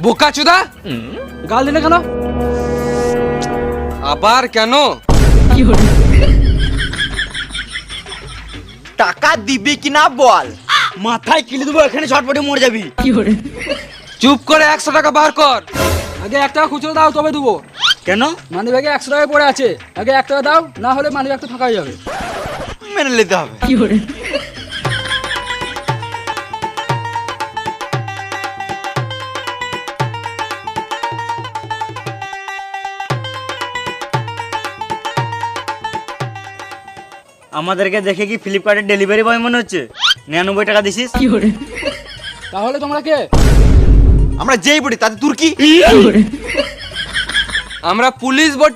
বোকা চুদা, গাল দিলে কেন? আবার কেন? টাকা দিবি কিনা বল, মাথায় কিলে দেবো, এখানে ছটপটে মরে যাবি। চুপ করে 100 টাকা বার কর। আগে 1 টাকা খুচরো দাও, তবে দেবো। কেন? মানি ব্যাগে 100 টাকা পড়ে আছে, আগে 1 টাকা দাও, না হলে মানি ব্যাগ তো ফাঁকা হয়ে যাবে। মেনে নিতে হবে। আমাদেরকে দেখে কি ফ্লিপকার্টের ডেলিভারি বয় মনে হচ্ছে? 99 টাকা দিছিস। তাহলে তোমরা কে? আমরা যেই বলি তাতে তোর কি? আমরা পুলিশ বটি।